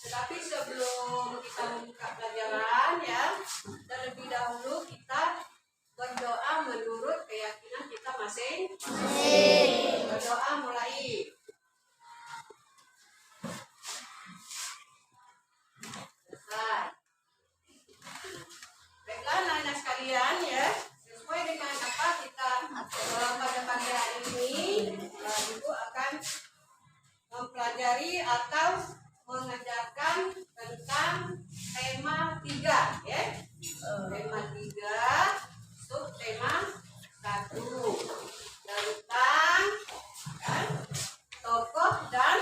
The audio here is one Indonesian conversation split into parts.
Tetapi sebelum kita membuka pelajaran ya, terlebih dahulu kita berdoa menurut keyakinan kita masing-masing. Berdoa mulai. Selesai. Baiklah anak-anak sekalian ya, sesuai dengan apa kita pada pagi hari ini, Ibu akan mempelajari atau mengajarkan tentang tema 3 ya. Tema 3, subtema 1 tentang tokoh dan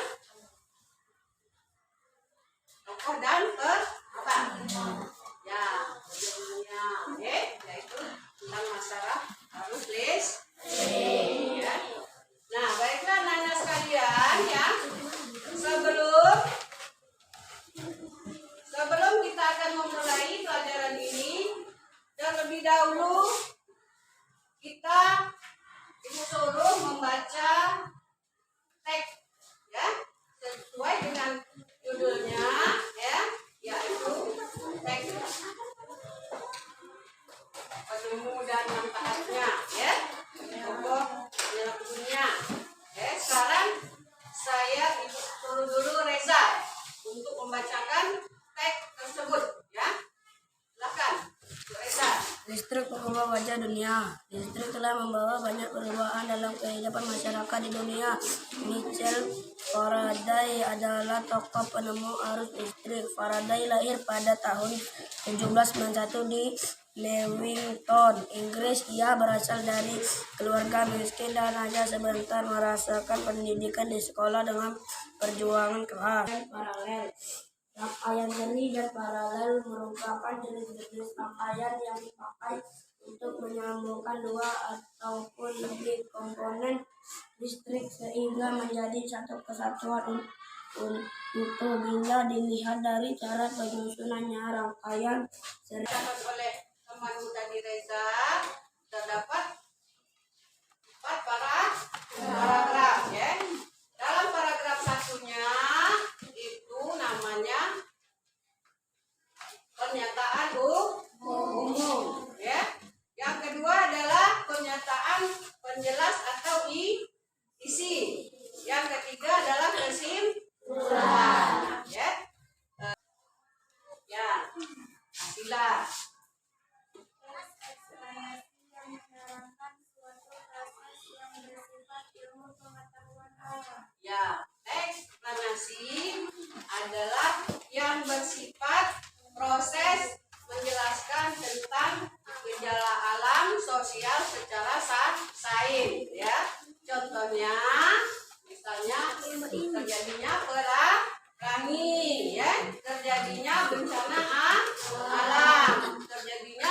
apa? Ya, judulnya yaitu tentang masalah arus listrik ya. Nah, baiklah anak-anak sekalian ya. Sebelum kita akan memulai pelajaran ini, terlebih dahulu kita disuruh membaca teks ya, sesuai dengan judulnya ya, yaitu teks penemu dan manfaatnya ya, tokoh pelakunya. Sekarang saya suruh dulu Reza untuk membacakan teks tersebut ya. Silakan Reza. Listrik mengubah wajah dunia. Listrik telah membawa banyak perubahan dalam kehidupan masyarakat di dunia. Michael Faraday adalah tokoh penemu arus listrik. Faraday lahir pada tahun 1791 di Leamington, Inggris. Ia berasal dari keluarga miskin dan hanya sebentar merasakan pendidikan di sekolah dengan perjuangan keras. Paralel. Rangkaian seni dan paralel merupakan jenis-jenis rangkaian yang dipakai untuk menyambungkan dua ataupun lebih komponen listrik sehingga menjadi satu kesatuan. Untuk bila dilihat dari cara penyusunannya, rangkaian seni oleh temanmu tadi Reza, terdapat 4 paragraf ya. Dalam paragraf satunya itu namanya pernyataan umum ya. Yang kedua adalah pernyataan penjelas atau isi. Yang ketiga adalah kesimpulan ya. Ya, sila. Ya, eksplanasi adalah yang bersifat proses menjelaskan tentang gejala alam sosial secara sains ya. Contohnya misalnya terjadinya pelangi ya, terjadinya bencana alam, terjadinya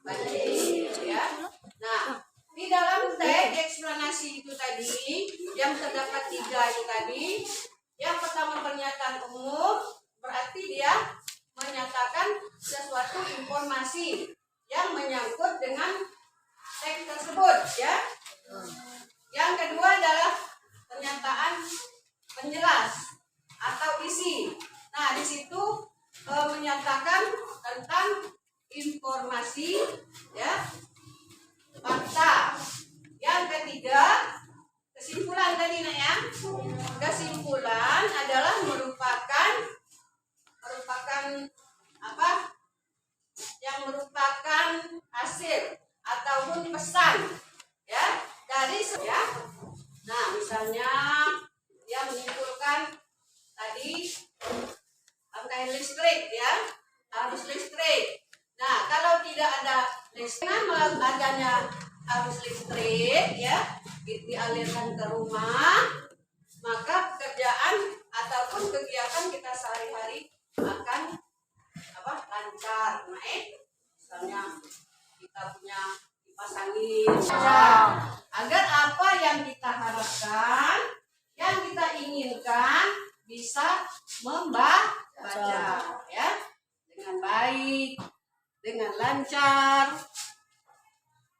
banjir ya. Nah, di dalam teks eksplanasi itu tadi yang terdapat 3 itu tadi, yang pertama pernyataan umum berarti dia menyatakan sesuatu informasi yang menyangkut dengan teks tersebut ya. Yang kedua adalah pernyataan penjelas atau isi. Nah, di situ menyatakan tentang informasi ya, fakta. Yang ketiga kesimpulan tadi nak ya. Kesimpulan adalah merupakan apa? Yang merupakan hasil ataupun pesan ya dari ya. Nah, misalnya dia menyimpulkan tadi rangkaian listrik ya, arus listrik. Nah, kalau tidak ada listrik, dengan adanya arus listrik ya dialirkan ke rumah, maka pekerjaan ataupun kegiatan kita sehari-hari akan lancar. Misalnya kita punya kipas angin agar apa yang kita harapkan, yang kita inginkan bisa membaca ya dengan baik, dengan lancar,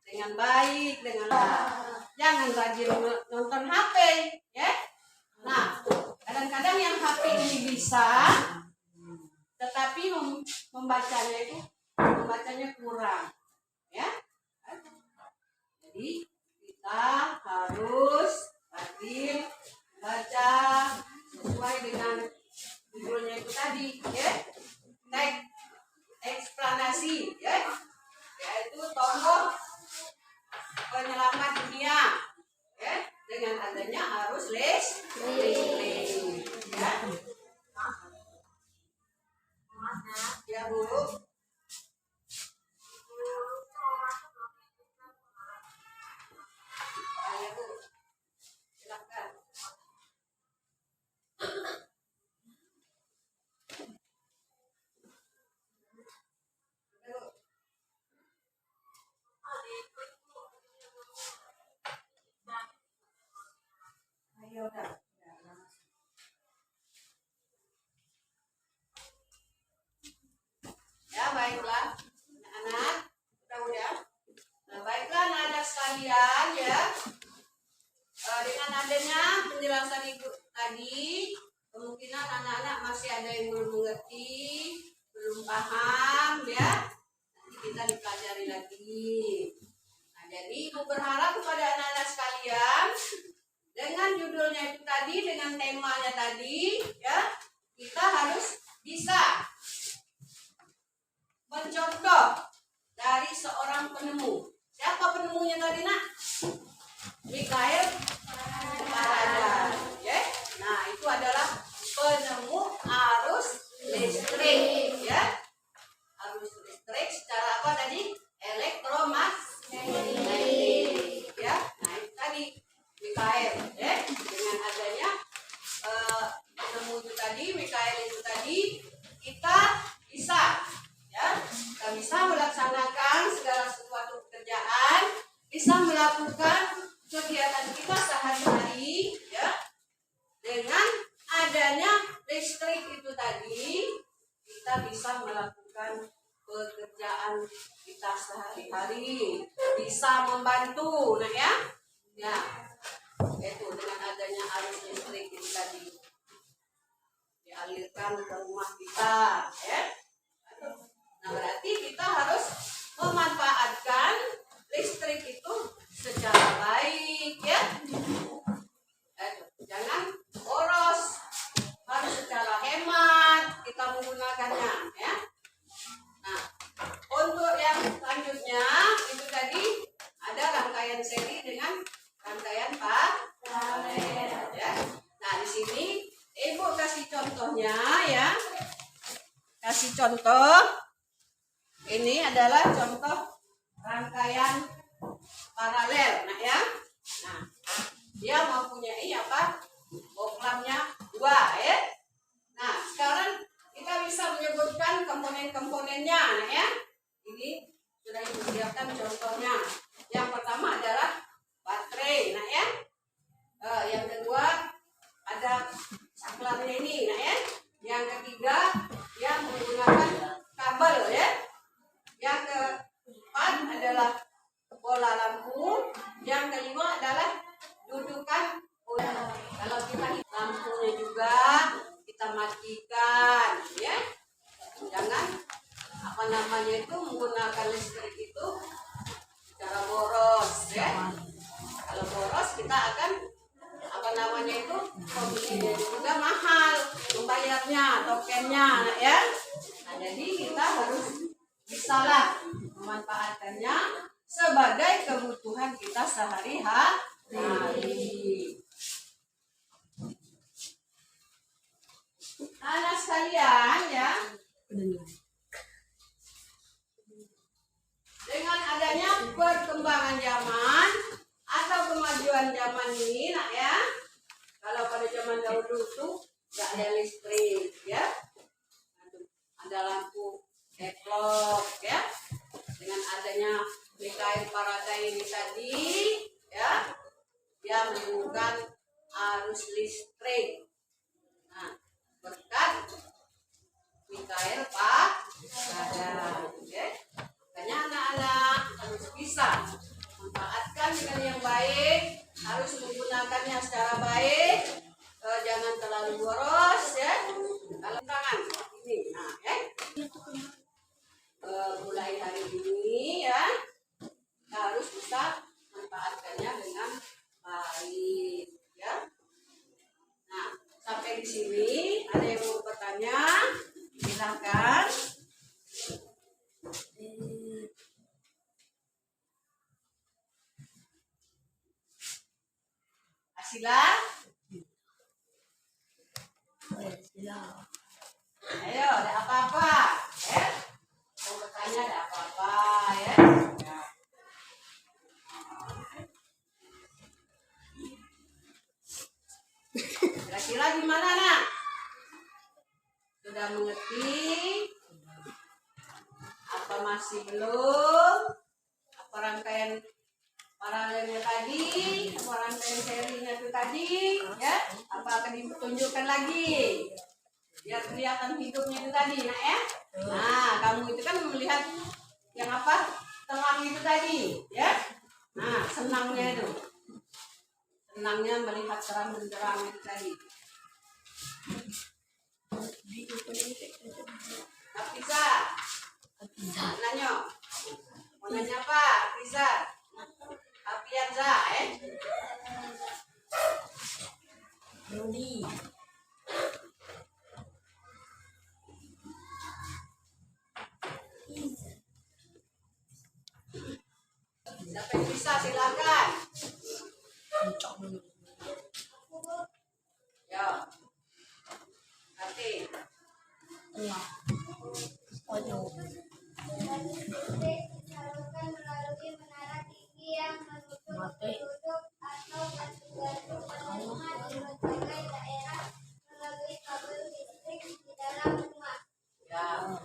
dengan baik, dengan jangan rajin nonton HP ya. Nah, kadang-kadang yang HP ini bisa membacanya kurang, ya. Jadi kita harus rajin baca sesuai dengan judulnya itu tadi, ya. Teks eksplanasi, ya, yaitu tokoh penyelamat dunia, ya. Dengan adanya arus listrik, ya. Ya Bu. Ayo Bu, silakan. Ayo dah. Ya baiklah, anak-anak, udah. Nah baiklah anak-anak sekalian, ya. Dengan adanya penjelasan ibu tadi, kemungkinan anak-anak masih ada yang belum mengerti, belum paham, ya. Nanti kita dipelajari lagi. Nah, jadi ibu berharap kepada anak-anak sekalian, dengan judulnya itu tadi, dengan temanya tadi, ya, kita harus bisa mencontoh dari seorang penemu. Siapa penemunya tadi, Nak? Mikhail Faraday, ya. Nah, itu adalah penemu arus listrik, ya. Arus listrik secara apa tadi? Elektromagnetik, ya. Nah, itu tadi Mikhail, ya. Dengan adanya penemu itu tadi, Mikhail itu tadi, kita bisa, ya, kita bisa melaksanakan segala sesuatu pekerjaan, bisa melakukan kegiatan kita sehari-hari, ya. Dengan adanya listrik itu tadi, kita bisa melakukan pekerjaan kita sehari-hari, bisa membantu, nah, ya. Ya, itu dengan adanya arus listrik itu tadi dialirkan ke rumah kita, ya. Nah, berarti kita harus memanfaatkan listrik itu secara baik, ya. Jangan boros, harus secara hemat kita menggunakannya, ya. Nah, untuk yang selanjutnya itu tadi ada rangkaian seri dengan rangkaian paralel, ya. Nah, di sini Ibu kasih contohnya, ya. Kasih contoh. Ini adalah contoh rangkaian paralel, nah, ya. Nah, dia mempunyai apa? Oklamnya 2, ya. Nah, sekarang kita bisa menyebutkan komponen-komponennya, nah, ya. Ini sudah Ibu siapkan contohnya. Yang pertama adalah baterai, nah, ya. Yang kedua ada saklarnya ini, nah, ya. Yang ketiga yang menggunakan kabel, ya. Yang keempat adalah bola lampu. Yang kelima adalah dudukan. Kalau kita lampunya juga kita matikan, ya. Jangan menggunakan listrik itu secara boros, ya. Kalau boros kita akan pembelinya juga mahal, membayarnya, tokennya, ya. Nah, jadi kita harus bisalah memanfaatkannya sebagai kebutuhan kita sehari-hari. Anak sekalian, ya, dengan adanya perkembangan zaman atau kemajuan zaman ini, nak, ya, kalau pada zaman dahulu tuh nggak ada listrik, ya, ada lampu eklok, ya. Dengan adanya Mikhail Faraday ini tadi, ya, dia menemukan arus listrik. Nah, berkat Mikhail Faraday, ya. Makanya anak-anak harus bisa manfaatkan dengan yang baik, harus menggunakannya secara baik, jangan terlalu boros, ya. Kalau tangan ini, nah, ya. sampai di sini. Ada yang mau bertanya? Silahkan. Asila, ayo, ada apa-apa? Ya? Mau bertanya ada apa-apa ya? Ya. Kira-kira gimana nak? Sudah mengerti? Apa masih belum? Apa rangkaian paralelnya tadi? Apa rangkaian serinya itu tadi? Ya? Apa akan ditunjukkan lagi? Biar kelihatan hidupnya itu tadi, nak ya? Nah, kamu itu kan melihat yang apa? Terang itu tadi, ya? Nah, senangnya itu. Senangnya melihat terang benderang itu tadi. Bisa. Nanya. Mau nanya apa? Bisa. Apianza, Rudi. Siapa yang bisa silakan. Ya. Nanti. Disalurkan melalui menara tinggi yang menutup penduduk atau batu-batu penerima di berbagai daerah melalui kabel listrik di dalam rumah. Ya.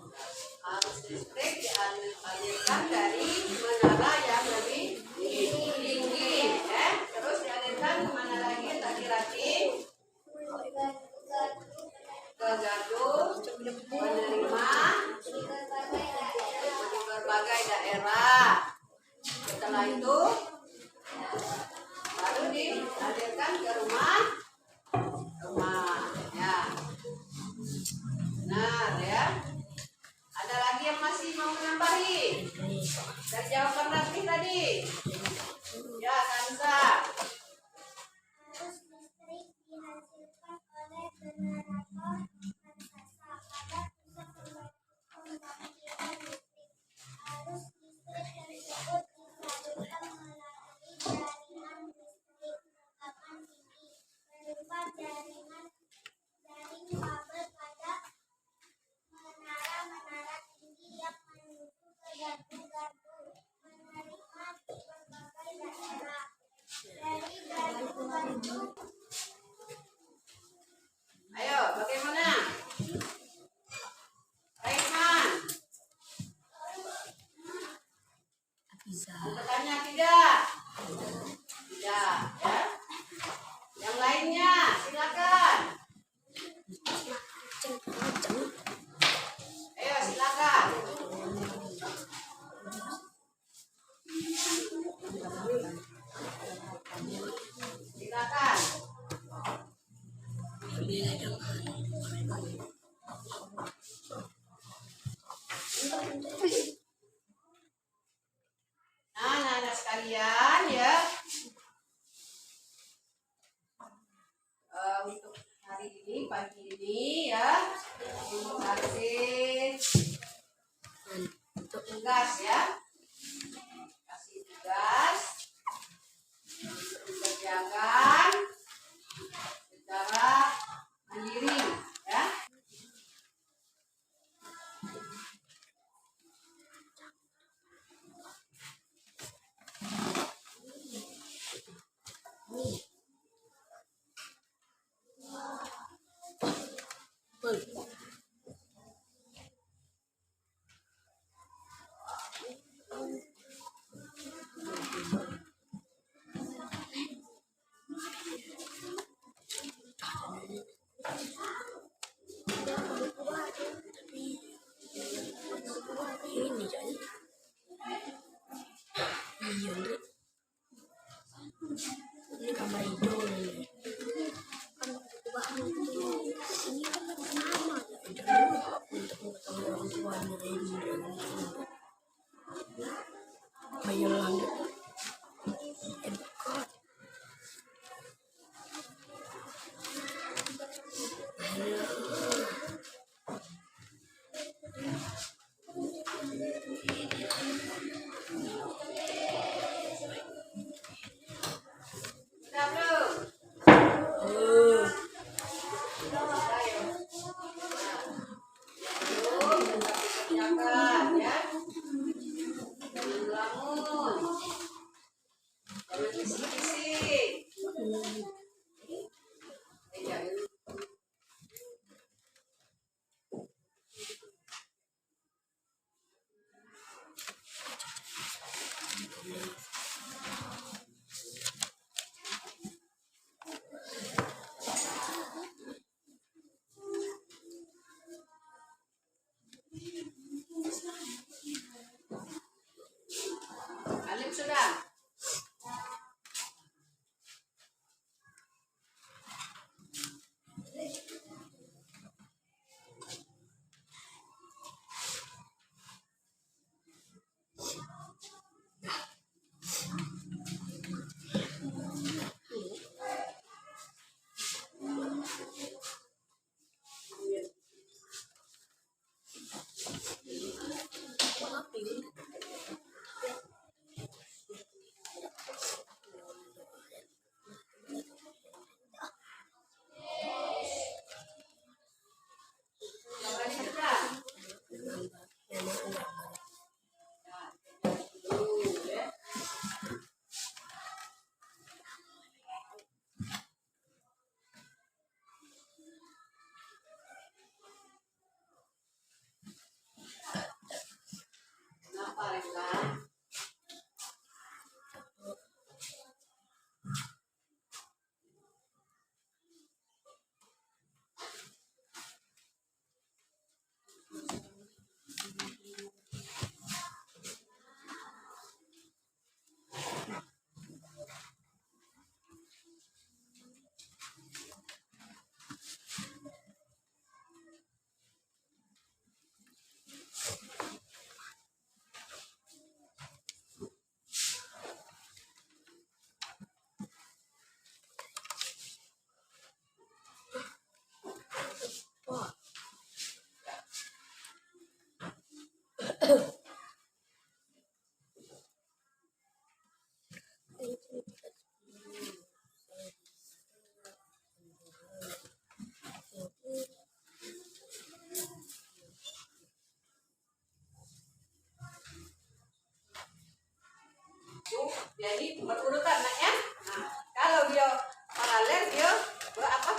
Arus listrik dialirkan dari menara yang lebih tinggi, ya. Terus dialirkan kemana lagi tadi Rati? Ke gardu penerima di berbagai daerah. Setelah itu baru dialirkan ke rumah, ya. Benar ya. Ada lagi yang masih mau menambahi dari jawaban Rati tadi? Ya, Kansa. Arus listrik dihasilkan oleh generator raksasa pada pusat pembangkitan listrik. Arus listrik tersebut disalurkan melalui jaringan listrik tegangan tinggi berupa jaring kabel pada menara-menara tinggi yang menuju ke gardu-gardu penerima di berbagai daerah. Dari gardu-gardu Ayo, bagaimana? Raihan, mau bertanya tidak? Tidak, ya. Yang lainnya, silakan. Ayo, silakan. Silakan. Nah, anak-anak sekalian ya. Untuk hari ini, pagi ini ya, kasih tugas ya. Kasih tugas untuk dikerjakan secara mandiri ya. Ini jadi. Iya, Ndre. Ini gambar hijau nih. Kan perubahan itu. Ini kan sama. Jadi untuk mengetahui orang tuanya ini dengan itu. Bayaran. Hebat. ini berurutan nak ya. Nah, kalau dia paralel dia berapa?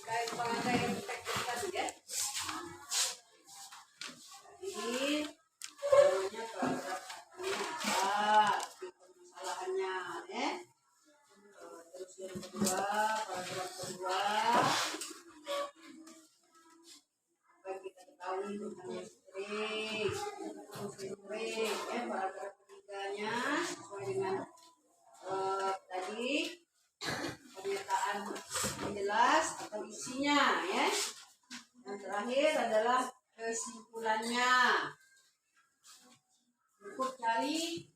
Kayak pengantin yang teknik tadi ya. Jadi namanya paragraf apa? Permasalahannya ya. Terus yang kedua, paragraf kedua. Apa yang kita ketahui tentang listrik? Listrik ya. Paragraf ketiganya sesuai dengan tadi pernyataan yang jelas atau isinya ya. Yang terakhir adalah kesimpulannya. Cukup cari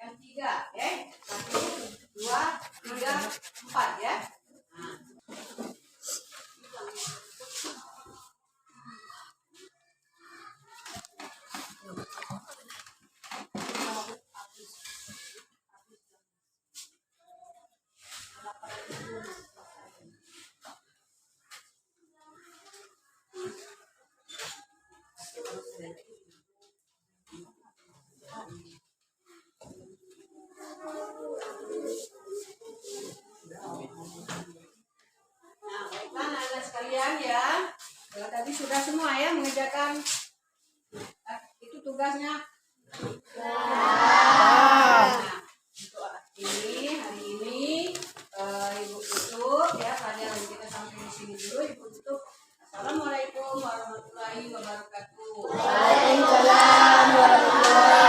yang 3 ya. 1, 2, 3, 4 ya. Nah. Nah, baiklah anak sekalian ya. Tadi sudah semua ya mengerjakan itu tugasnya. Nah, untuk hari ini Ibu tutup ya, pelajaran kita sampai di sini dulu. Ibu tutup. Assalamualaikum warahmatullahi wabarakatuh. Waalaikumsalam warahmatullahi